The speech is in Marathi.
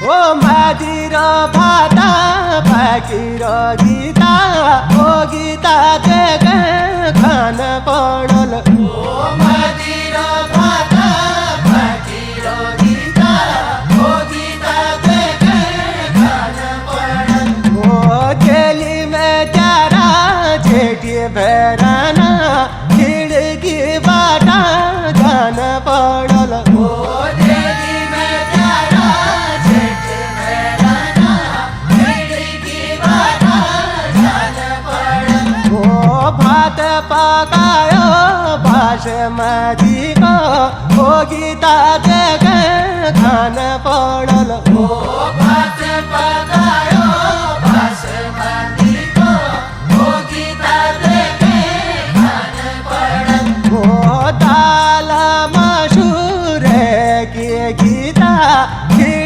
ओ माझी र भाता बाकी र गीता ओ गीता ते खान पडल ओ माझी र भाता बाकी र गीता ओ गीता ते खान पडल ओ चेली में चारा छेटी बेराना खिड़की बाटा जान पडल ओ चेली में चारा छेटी बेराना खिड़की बाटा जान पडल ओ भात पकायो बासमती को ओ गीता ते खान पडल ओ